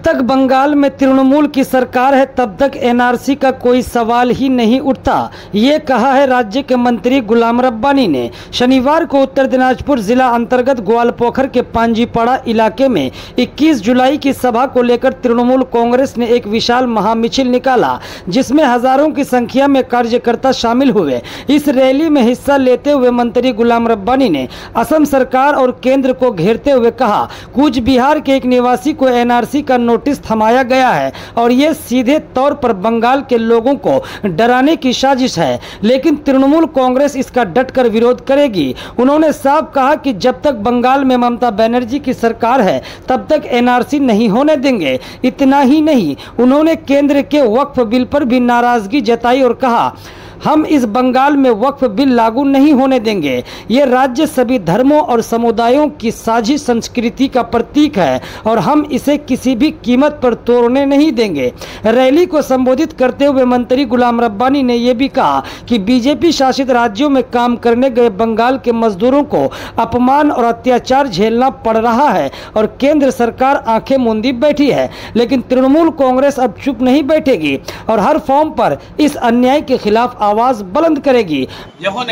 तक बंगाल में तृणमूल की सरकार है तब तक एनआरसी का कोई सवाल ही नहीं उठता, ये कहा है राज्य के मंत्री गुलाम रब्बानी ने। शनिवार को उत्तर दिनाजपुर जिला अंतर्गत ग्वालपोखर के पांजीपाड़ा इलाके में 21 जुलाई की सभा को लेकर तृणमूल कांग्रेस ने एक विशाल महामिছিল निकाला, जिसमें हजारों की संख्या में कार्यकर्ता शामिल हुए। इस रैली में हिस्सा लेते हुए मंत्री गुलाम रब्बानी ने असम सरकार और केंद्र को घेरते हुए कहा, कूच बिहार के एक निवासी को एनआरसी का नोटिस थमाया गया है और ये सीधे तौर पर बंगाल के लोगों को डराने की साजिश है, लेकिन तृणमूल कांग्रेस इसका डटकर विरोध करेगी। उन्होंने साफ कहा कि जब तक बंगाल में ममता बनर्जी की सरकार है तब तक एनआरसी नहीं होने देंगे। इतना ही नहीं, उन्होंने केंद्र के वक्फ बिल पर भी नाराजगी जताई और कहा, हम इस बंगाल में वक्फ बिल लागू नहीं होने देंगे। ये राज्य सभी धर्मों और समुदायों की साझी संस्कृति का प्रतीक है और हम इसे किसी भी कीमत पर तोड़ने नहीं देंगे। रैली को संबोधित करते हुए मंत्री गुलाम रब्बानी ने यह भी कहा कि बीजेपी शासित राज्यों में काम करने गए बंगाल के मजदूरों को अपमान और अत्याचार झेलना पड़ रहा है और केंद्र सरकार आंखें मूंदी बैठी है, लेकिन तृणमूल कांग्रेस अब चुप नहीं बैठेगी और हर फॉर्म पर इस अन्याय के खिलाफ आवाज बुलंद करेगी। যখন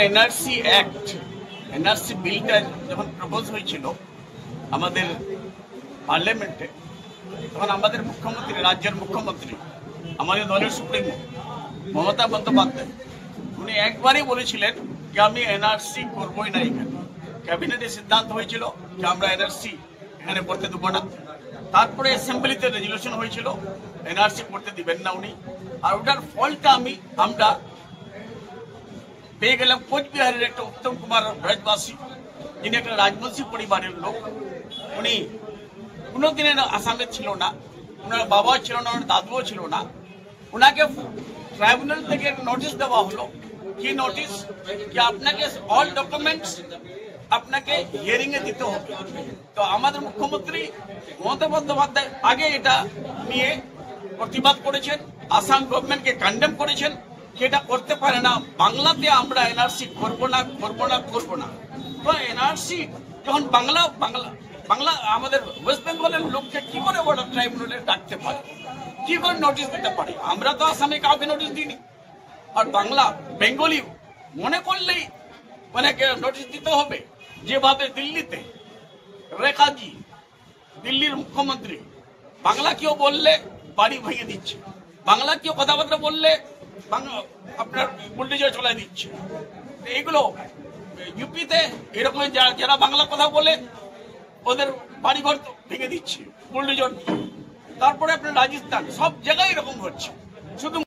এনআরসি বিলটা যখন প্রপোজ হয়েছিল আমাদের পার্লামেন্টে, তখন আমাদের মুখ্যমন্ত্রী, রাজ্যের মুখ্যমন্ত্রী, আমাদের দলের সুপ্রিমো মমতা বন্দ্যোপাধ্যায়, উনি একবারই বলেছিলেন যে আমি এনআরসি করবই না। এখানে ক্যাবিনেটে সিদ্ধান্ত হয়েছিল যে আমরা এনআরসি এখানে করতে দেবো না। তারপরে অ্যাসেম্বলিতে রেজলিউশন হয়েছিল এনআরসি করতে দিবেন না উনি। আর ওটার ফলটা আমরা পেয়ে গেলাম কোচবিহারের একটা উত্তম কুমার ব্রজবাসী, যিনি একটা রাজবংশী পরিবারের লোক। উনি কোনোদিনের আসামে ছিল না, ওনার বাবাও ছিল না, ওনার দাদুও ছিল না। ওনাকে ট্রাইব্যুনাল থেকে নোটিশ দেওয়া হলো, কি নোটিশ, যে আপনাকে অল ডকুমেন্টস আপনাকে হিয়ারিং এ দিতে হবে। তো আমাদের মুখ্যমন্ত্রী মমতা বন্দ্যোপাধ্যায় আগে এটা নিয়ে প্রতিবাদ করেছেন, আসাম গভর্নমেন্টকে কন্ডেম করেছেন, যেটা করতে পারে না। বাংলাতে আমরা এনআরসি করবো না। তো এনআরসি যখন বাংলা আমাদের ওয়েস্ট বেঙ্গলের লোককে কি করে বর্ডার ট্রাইব্যুনালে ডাকতে পারে, কি করে নোটিশ দিতে পারে? আমরা তো আসামে কাউকে নোটিশ দিইনি। আর বাংলা বেঙ্গলি মনে করলেই অনেকে নোটিশ দিতে হবে। যেভাবে দিল্লিতে রেখাজি, দিল্লির মুখ্যমন্ত্রী, বাংলা কেউ বললে বাড়ি ভেঙে দিচ্ছে, বাংলা কেউ কথাবার্তা বললে আপনার বুলডোজার চলাই দিচ্ছে। এগুলো ইউপিতে এরকম যারা বাংলা কথা বলে ওদের বাড়িঘর ভেঙে দিচ্ছে বুলডোজার। তারপরে আপনার রাজস্থান, সব জায়গায় এরকম হচ্ছে। শুধু